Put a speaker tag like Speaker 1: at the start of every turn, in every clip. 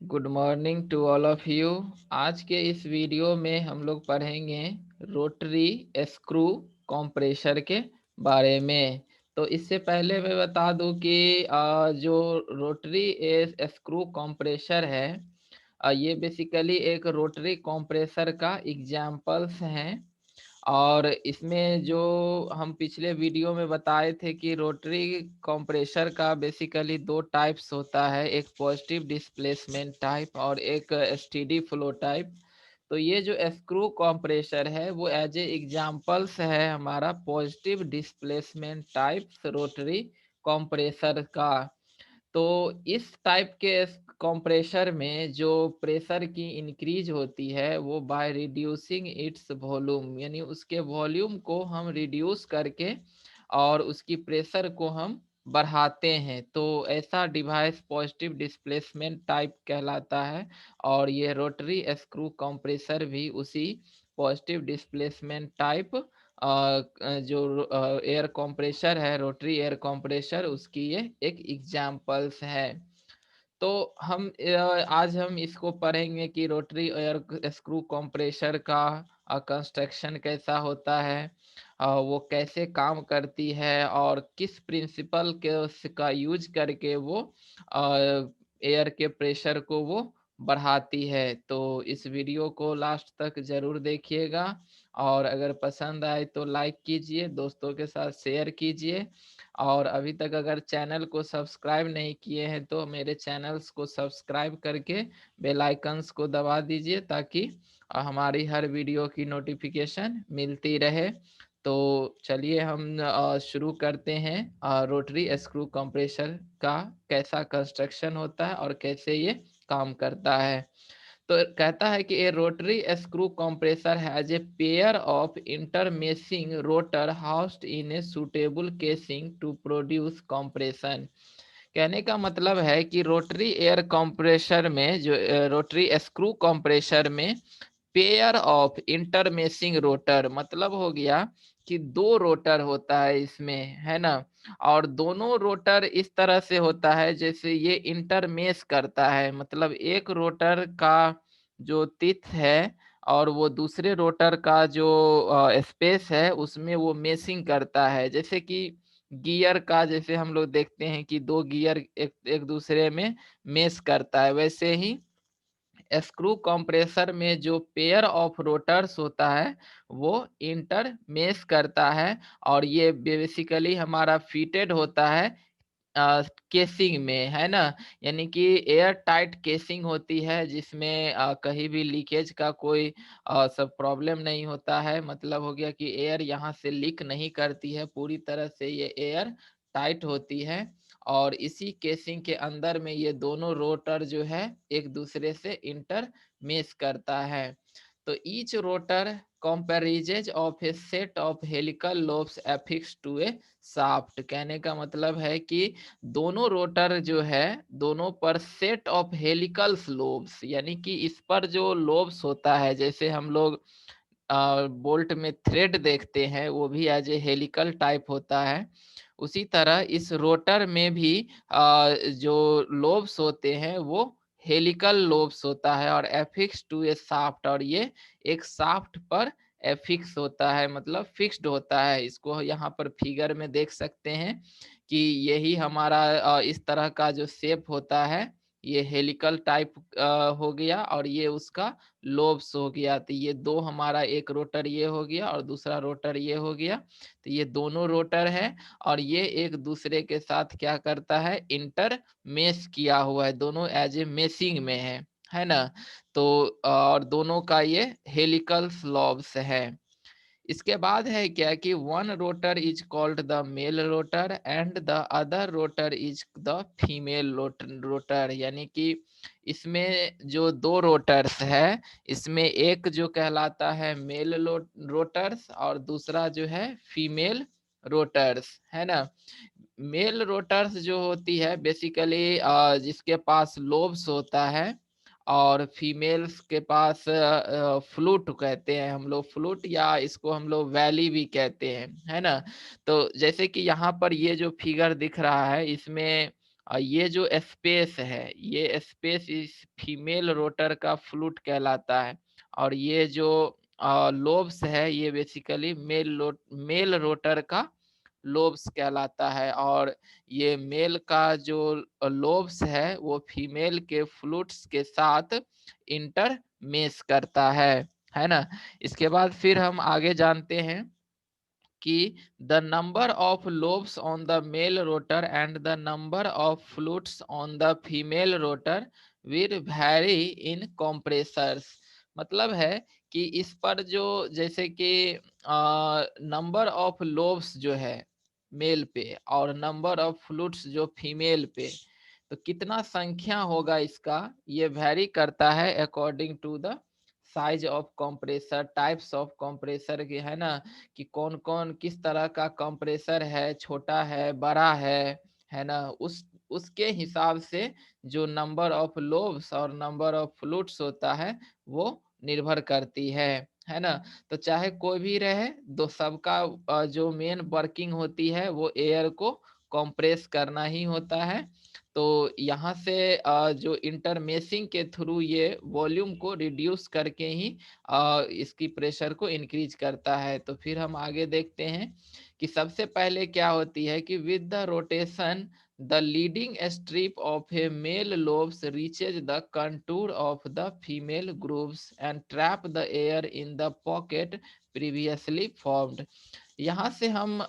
Speaker 1: Good morning to all of you. आज के इस वीडियो में हम लोग पढ़ेंगे रोटरी स्क्रू कंप्रेसर के बारे में। तो इससे पहले मैं बता दूं कि जो रोटरी स्क्रू कंप्रेसर है, ये बेसिकली एक रोटरी कंप्रेसर का एग्जाम्पल्स हैं। और इसमें जो हम पिछले वीडियो में बताए थे कि रोटरी कंप्रेसर का बेसिकली दो टाइप्स होता है, एक पॉजिटिव डिस्प्लेसमेंट टाइप और एक स्टेडी फ्लो टाइप। तो ये जो स्क्रू कंप्रेसर है वो एज ए एग्जाम्पल्स है हमारा positive displacement type rotary compressor का। तो इस टाइप के कंप्रेसर में जो प्रेशर की इंक्रीज होती है वो बाय रिड्यूसिंग इट्स वॉल्यूम, यानी उसके वॉल्यूम को हम रिड्यूस करके और उसकी प्रेशर को हम बढ़ाते हैं। तो ऐसा डिवाइस पॉजिटिव डिस्प्लेसमेंट टाइप कहलाता है। और ये रोटरी स्क्रू कंप्रेसर भी उसी पॉजिटिव डिस्प्लेसमेंट टाइप जो एयर कंप्रेसर है, रोटरी एयर कंप्रेसर, उसकी ये एक एग्जाम्पल्स है। तो आज हम इसको पढ़ेंगे कि रोटरी एयर स्क्रू कंप्रेसर का कंस्ट्रक्शन कैसा होता है, वो कैसे काम करती है और किस प्रिंसिपल के उसका यूज करके वो एयर के प्रेशर को वो बढ़ाती है। तो इस वीडियो को लास्ट तक जरूर देखिएगा और अगर पसंद आए तो लाइक कीजिए, दोस्तों के साथ शेयर कीजिए। और अभी तक अगर चैनल को सब्सक्राइब नहीं किए हैं तो मेरे चैनल्स को सब्सक्राइब करके बेल आइकन्स को दबा दीजिए ताकि हमारी हर वीडियो की नोटिफिकेशन मिलती रहे। तो चलिए हम शुरू करते हैं रोटरी स्क्रू कंप्रेसर का कैसा कंस्ट्रक्शन होता है और कैसे ये काम करता है। तो कहता है कि a rotary screw compressor has a pair of intermeshing rotor housed in a suitable casing to produce compression. कहने का मतलब है कि रोटरी एयर कंप्रेसर में जो रोटरी स्क्रू कंप्रेसर में पेयर ऑफ इंटरमेसिंग रोटर मतलब हो गया कि दो रोटर होता है इसमें, है ना। और दोनों रोटर इस तरह से होता है जैसे ये इंटरमेस करता है, मतलब एक रोटर का जो तिथ है और वो दूसरे रोटर का जो स्पेस है उसमें वो मेसिंग करता है। जैसे कि गियर का, जैसे हम लोग देखते हैं कि दो गियर एक एक दूसरे में मेस करता है, वैसे ही स्क्रू कंप्रेसर में जो पेयर ऑफ रोटर्स होता है वो इंटरमेश करता है। और ये बेसिकली हमारा फिटेड होता है केसिंग में, है ना। यानी कि एयर टाइट केसिंग होती है जिसमें कहीं भी लीकेज का कोई सब प्रॉब्लम नहीं होता है। मतलब हो गया कि एयर यहाँ से लीक नहीं करती है, पूरी तरह से ये एयर टाइट होती है। और इसी केसिंग के अंदर में ये दोनों रोटर जो है एक दूसरे से इंटरमेश करता है। तो each rotor comprises of a set of helical lobes affixed to a shaft. कहने का मतलब है कि दोनों रोटर जो है दोनों पर सेट ऑफ हेलिकल्स लोब्स, यानी कि इस पर जो लोब्स होता है, जैसे हम लोग बोल्ट में थ्रेड देखते हैं वो भी एज ए हेलिकल टाइप होता है। उसी तरह इस रोटर में भी जो लोब्स होते हैं वो हेलिकल लोब्स होता है और एफिक्स टू ए शाफ्ट, और ये एक शाफ्ट पर एफिक्स होता है, मतलब फिक्स्ड होता है। इसको यहाँ पर फिगर में देख सकते हैं कि यही हमारा इस तरह का जो शेप होता है ये हेलिकल टाइप हो गया और ये उसका लोब्स हो गया। तो ये दो हमारा, एक रोटर ये हो गया और दूसरा रोटर ये हो गया। तो ये दोनों रोटर है और ये एक दूसरे के साथ क्या करता है, इंटर मेश किया हुआ है, दोनों एज ए मेसिंग में है ना। तो और दोनों का ये हेलिकल लॉब्स है। इसके बाद है क्या कि one rotor is called the male rotor and the other rotor is the female rotor. यानी कि इसमें जो दो रोटर्स है इसमें एक जो कहलाता है मेल रोटर्स और दूसरा जो है फीमेल रोटर्स, है ना। मेल रोटर्स जो होती है बेसिकली जिसके पास लोब्स होता है और फीमेल्स के पास फ्लूट कहते हैं हम लोग, फ्लूट या इसको हम लोग वैली भी कहते हैं, है ना। तो जैसे कि यहाँ पर ये जो फिगर दिख रहा है इसमें ये जो स्पेस है, ये स्पेस इस फीमेल रोटर का फ्लूट कहलाता है। और ये जो लोब्स है, ये बेसिकली मेल रोटर का लोब्स कहलाता है। और ये मेल का जो लोब्स है वो फीमेल के फ्लूट्स के साथ इंटरमेश करता है ना। इसके बाद फिर हम आगे जानते हैं कि the number of lobes on the male rotor and the number of flutes on the female rotor will vary in compressors। मतलब है कि इस पर जो जैसे कि नंबर ऑफ लोब्स जो है मेल पे और नंबर ऑफ फ्लूट्स जो फीमेल पे, तो कितना संख्या होगा इसका, ये वैरी करता है according to the size of compressor, types of compressor के, है ना, कि कौन कौन किस तरह का कंप्रेसर है, छोटा है, बड़ा है ना। उसके हिसाब से जो नंबर ऑफ लोब्स और नंबर ऑफ फ्लूट्स होता है वो निर्भर करती है ना। तो चाहे कोई भी रहे, दो सबका जो मेन वर्किंग होती है वो एयर को कंप्रेस करना ही होता है। तो यहाँ से जो इंटरमेसिंग के थ्रू ये वॉल्यूम को रिड्यूस करके ही इसकी प्रेशर को इंक्रीज करता है। तो फिर हम आगे देखते हैं कि सबसे पहले क्या होती है कि with the rotation the leading strip of a male lobes reaches the contour of the female grooves and trap the air in the pocket previously formed. यहाँ से हम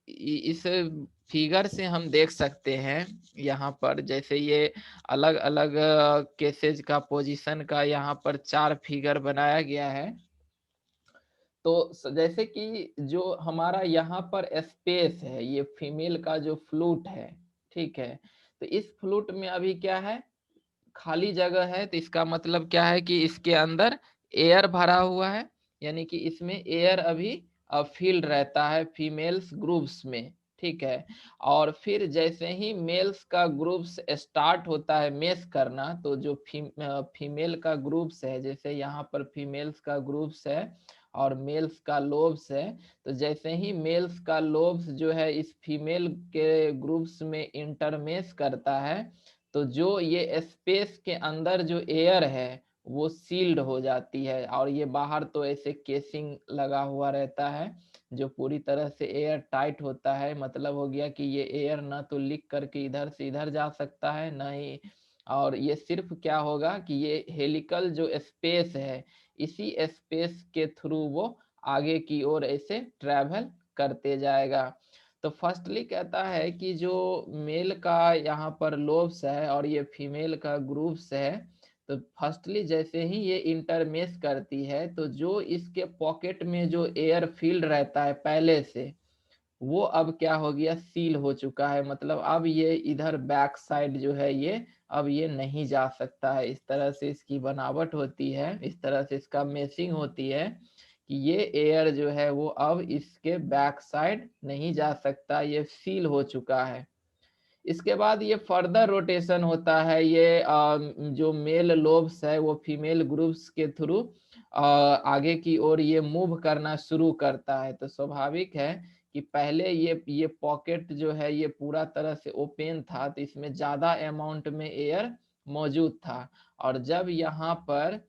Speaker 1: इस फिगर से हम देख सकते हैं, यहाँ पर जैसे ये अलग अलग केसेज का पोजीशन का यहाँ पर 4 फिगर बनाया गया है। तो जैसे कि जो हमारा यहाँ पर स्पेस है, ये फीमेल का जो फ्लूट है, ठीक है, तो इस फ्लूट में अभी क्या है, खाली जगह है। तो इसका मतलब क्या है कि इसके अंदर एयर भरा हुआ है, यानी कि इसमें एयर अभी फील्ड रहता है फीमेल्स ग्रुप्स में, ठीक है। और फिर जैसे ही मेल्स का ग्रुप्स स्टार्ट होता है मेस करना, तो जो फीमेल का ग्रुप्स है, जैसे यहाँ पर फीमेल्स का ग्रुप्स है और मेल्स का लोब्स है, तो जैसे ही मेल्स का लोब्स जो है इस फीमेल के ग्रुप्स में इंटरमेस करता है, तो जो ये स्पेस के अंदर जो एयर है वो सील्ड हो जाती है। और ये बाहर तो ऐसे केसिंग लगा हुआ रहता है जो पूरी तरह से एयर टाइट होता है। मतलब हो गया कि ये एयर ना तो लीक करके इधर से इधर जा सकता है, ना ही, और ये सिर्फ क्या होगा कि ये हेलिकल जो स्पेस है, इसी स्पेस के थ्रू वो आगे की ओर ऐसे ट्रेवल करते जाएगा। तो फर्स्टली कहता है कि जो मेल का यहाँ पर लोब्स है और ये फीमेल का ग्रूव्स है, तो फर्स्टली जैसे ही ये इंटरमेश करती है, तो जो इसके पॉकेट में जो एयर फील्ड रहता है पहले से, वो अब क्या हो गया, सील हो चुका है। मतलब अब ये इधर बैक साइड जो है ये अब ये नहीं जा सकता है। इस तरह से इसकी बनावट होती है, इस तरह से इसका मेशिंग होती है कि ये एयर जो है वो अब इसके बैक साइड नहीं जा सकता, ये सील हो चुका है। इसके बाद ये फर्दर रोटेशन होता है, ये जो मेल लोब्स है वो फीमेल ग्रुप्स के थ्रू आगे की ओर ये मूव करना शुरू करता है। तो स्वाभाविक है कि पहले ये पॉकेट जो है ये पूरा तरह से ओपन था, तो इसमें ज्यादा अमाउंट में एयर मौजूद था। और जब यहाँ पर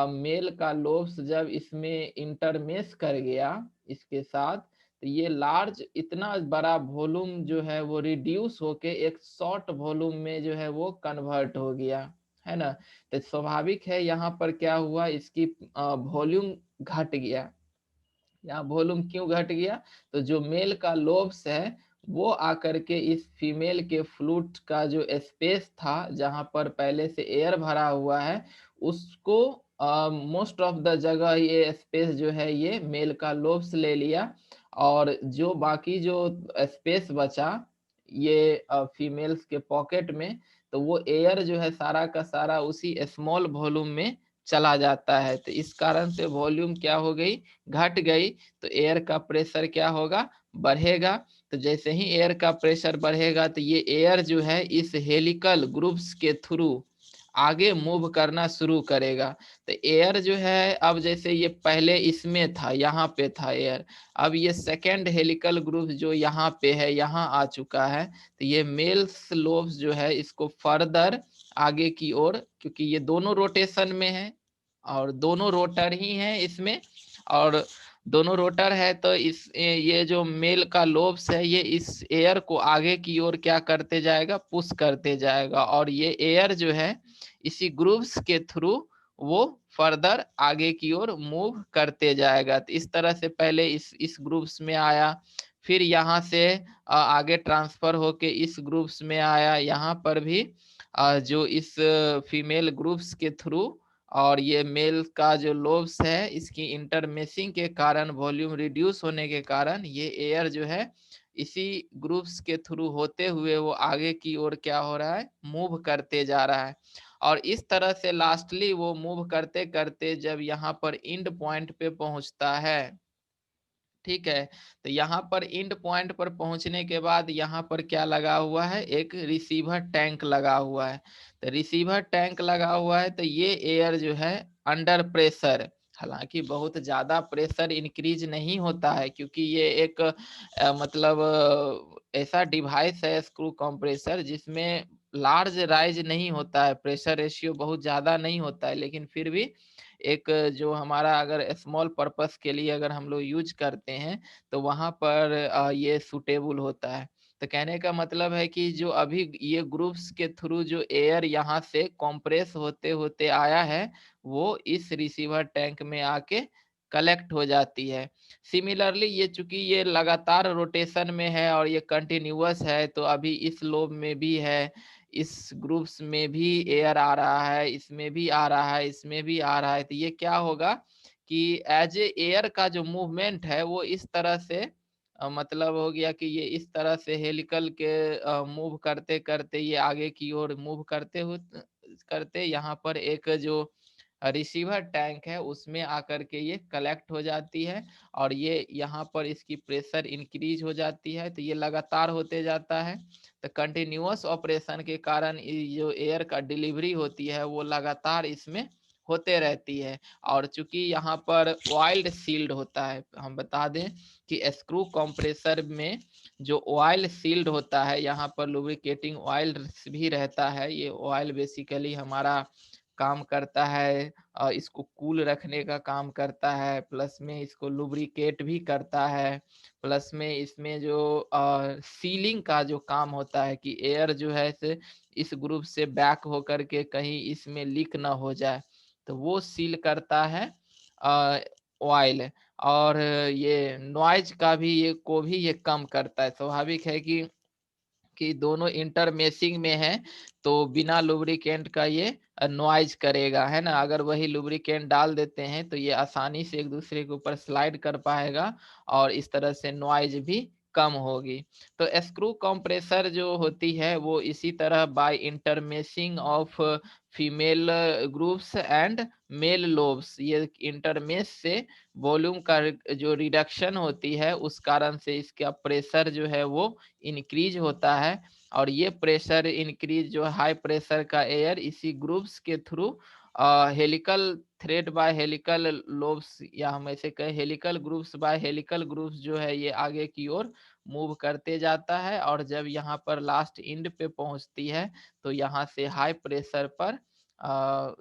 Speaker 1: मेल का लोब्स जब इसमें इंटरमेश कर गया इसके साथ, तो ये लार्ज इतना बड़ा वॉल्यूम जो है वो रिड्यूस होके एक शॉर्ट वॉल्यूम में जो है वो कन्वर्ट हो गया, है ना। तो स्वाभाविक है यहाँ पर क्या हुआ, इसकी वॉल्यूम घट गया। यहाँ वॉल्यूम क्यों घट गया, तो जो मेल का लोब्स है वो आकर के इस फीमेल के फ्लूट का जो स्पेस था जहां पर पहले से एयर भरा हुआ है, उसको मोस्ट ऑफ द जगह ये स्पेस जो है ये मेल का लोब्स ले लिया। और जो बाकी जो स्पेस बचा ये फीमेल्स के पॉकेट में, तो वो एयर जो है सारा का सारा उसी स्मॉल वॉल्यूम में चला जाता है। तो इस कारण से वॉल्यूम क्या हो गई, घट गई। तो एयर का प्रेशर क्या होगा, बढ़ेगा। तो जैसे ही एयर का प्रेशर बढ़ेगा तो ये एयर जो है इस हेलिकल ग्रुप्स के थ्रू आगे मूव करना शुरू करेगा। तो एयर जो है, अब जैसे ये पहले इसमें था, यहाँ पे था एयर, अब ये सेकेंड हेलिकल ग्रुप जो यहाँ पे है, यहाँ आ चुका है, तो ये मेल्स लोब्स जो है इसको फर्दर आगे की ओर, क्योंकि ये दोनों रोटेशन में है और दोनों रोटर ही हैं इसमें, और दोनों रोटर है, तो इस ये जो मेल का लोब्स है ये इस एयर को आगे की ओर क्या करते जाएगा, पुश करते जाएगा, और ये एयर जो है इसी ग्रुप्स के थ्रू वो फर्दर आगे की ओर मूव करते जाएगा। तो इस तरह से पहले इस ग्रुप्स में आया, फिर यहाँ से आगे ट्रांसफर होके इस ग्रुप्स में आया, यहाँ पर भी जो इस फीमेल ग्रुप्स के थ्रू, और ये मेल का जो लोब्स है इसकी इंटरमेसिंग के कारण, वॉल्यूम रिड्यूस होने के कारण, ये एयर जो है इसी ग्रुप्स के थ्रू होते हुए वो आगे की ओर क्या हो रहा है, मूव करते जा रहा है। और इस तरह से लास्टली वो मूव करते करते जब यहाँ पर इंड पॉइंट पे पहुंचता है, ठीक है, तो यहाँ पर इंड पॉइंट पर पहुंचने के बाद यहाँ पर क्या लगा हुआ है, एक रिसीवर टैंक लगा हुआ है। तो रिसीवर टैंक लगा हुआ है, तो ये एयर जो है अंडर प्रेशर, हालांकि बहुत ज्यादा प्रेशर इंक्रीज नहीं होता है, क्योंकि ये एक मतलब ऐसा डिवाइस है स्क्रू कंप्रेसर जिसमें लार्ज राइज नहीं होता है, प्रेशर रेशियो बहुत ज्यादा नहीं होता है, लेकिन फिर भी एक जो हमारा अगर स्मॉल पर्पस के लिए अगर हम लोग यूज करते हैं तो वहां पर ये सुटेबल होता है। तो कहने का मतलब है कि जो अभी ये ग्रुप्स के थ्रू जो एयर यहाँ से कंप्रेस होते होते आया है, वो इस रिसीवर टैंक में आके कलेक्ट हो जाती है। सिमिलरली ये चूंकि ये लगातार रोटेशन में है और ये कंटिन्यूअस है, तो अभी इस लोब में भी है, इस ग्रुप्स में भी एयर आ रहा है, इसमें भी आ रहा है, इसमें भी आ रहा है, तो ये क्या होगा कि एज ए एयर का जो मूवमेंट है वो इस तरह से मतलब हो गया कि ये इस तरह से हेलिकल के मूव करते करते ये आगे की ओर मूव करते यहाँ पर एक जो रिसीवर टैंक है उसमें आकर के ये कलेक्ट हो जाती है, और ये यहाँ पर इसकी प्रेशर इंक्रीज हो जाती है, तो ये लगातार होते जाता है। तो कंटिन्यूअस ऑपरेशन के कारण जो एयर का डिलीवरी होती है वो लगातार इसमें होते रहती है। और चूंकि यहाँ पर ऑयल सील्ड होता है, हम बता दें कि स्क्रू कंप्रेसर में जो ऑयल सील्ड होता है, यहाँ पर लुब्रिकेटिंग ऑयल भी रहता है, ये ऑयल बेसिकली हमारा काम करता है, इसको कूल रखने का काम करता है, प्लस में इसको लुब्रिकेट भी करता है, प्लस में इसमें जो सीलिंग का जो काम होता है कि एयर जो है से इस ग्रुप से बैक होकर के कहीं इसमें लीक ना हो जाए, तो वो सील करता है ऑयल। और ये नॉइज का भी ये कम करता है। स्वाभाविक है कि दोनों इंटरमेसिंग में है, तो बिना लुब्रिकेंट का ये नॉइज करेगा, है ना। अगर वही लुब्रिकेंट डाल देते हैं तो ये आसानी से एक दूसरे के ऊपर स्लाइड कर पाएगा और इस तरह से नॉइज भी कम होगी। तो स्क्रू कंप्रेसर जो होती है वो इसी तरह by intermeshing of female groups and male lobes, ये इंटरमेस से वॉल्यूम का जो रिडक्शन होती है उस कारण से इसका प्रेशर जो है वो इंक्रीज होता है, और ये प्रेशर इंक्रीज जो हाई प्रेशर का एयर इसी ग्रुप्स के through helical thread by helical lobes, या हम ऐसे कहें helical groups by helical groups जो है ये आगे की ओर मूव करते जाता है, और जब यहाँ पर लास्ट इंड पे पहुंचती है तो यहाँ से हाई प्रेशर पर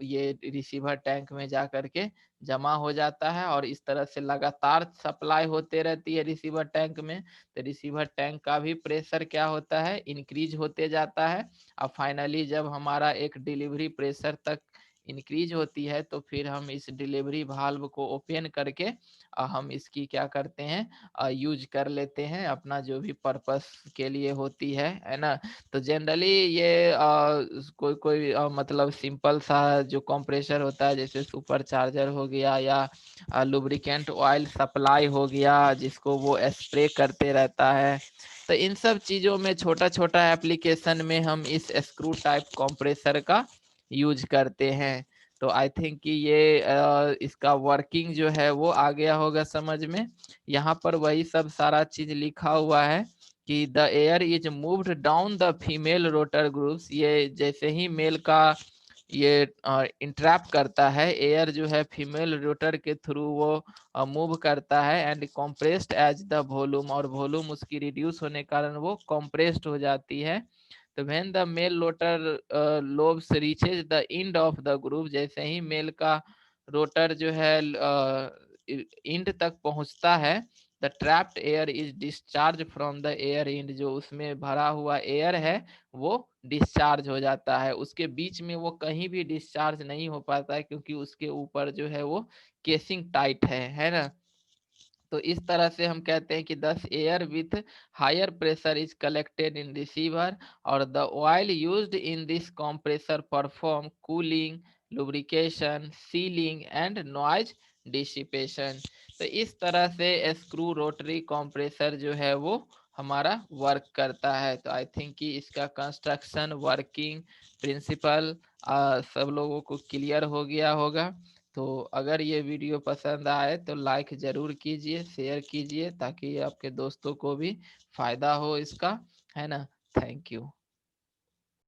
Speaker 1: ये रिसीवर टैंक में जा करके जमा हो जाता है, और इस तरह से लगातार सप्लाई होते रहती है रिसीवर टैंक में। तो रिसीवर टैंक का भी प्रेशर क्या होता है, इंक्रीज होते जाता है। अब फाइनली जब हमारा एक डिलीवरी प्रेशर तक इंक्रीज होती है तो फिर हम इस डिलीवरी वाल्व को ओपन करके हम इसकी क्या करते हैं, यूज कर लेते हैं अपना जो भी पर्पस के लिए होती है ना। तो जनरली ये कोई कोई मतलब सिंपल सा जो कंप्रेसर होता है जैसे सुपर चार्जर हो गया, या लुब्रिकेंट ऑयल सप्लाई हो गया जिसको वो स्प्रे करते रहता है, तो इन सब चीज़ों में छोटा छोटा एप्लीकेशन में हम इस स्क्रू टाइप कंप्रेसर का यूज करते हैं। तो आई थिंक कि ये इसका वर्किंग जो है वो आ गया होगा समझ में। यहाँ पर वही सब सारा चीज लिखा हुआ है कि the air is moved down the female rotor groups, ये जैसे ही मेल का ये इंट्रैप करता है, एयर जो है फीमेल रोटर के थ्रू वो मूव करता है and compressed as the volume, और वॉल्यूम उसकी रिड्यूस होने के कारण वो कॉम्प्रेस्ड हो जाती है। तो when the male rotor lobes reaches the end of the group, जैसे ही मेल का रोटर जो है एंड तक पहुंचता है, the trapped air is discharge from the air and, जो उसमें भरा हुआ एयर है वो डिस्चार्ज हो जाता है। उसके बीच में वो कहीं भी डिस्चार्ज नहीं हो पाता है, क्योंकि उसके ऊपर जो है वो केसिंग टाइट है ना। तो इस तरह से हम कहते हैं कि 10 air with higher pressure is collected in receiver, और the oil used in this compressor perform cooling, lubrication, sealing and noise dissipation. तो इस तरह से स्क्रू रोटरी कंप्रेसर जो है वो हमारा वर्क करता है। तो आई थिंक कि इसका कंस्ट्रक्शन, वर्किंग प्रिंसिपल सब लोगों को क्लियर हो गया होगा। तो अगर ये वीडियो पसंद आए तो लाइक ज़रूर कीजिए, शेयर कीजिए, ताकि आपके दोस्तों को भी फायदा हो इसका, है ना। Thank you.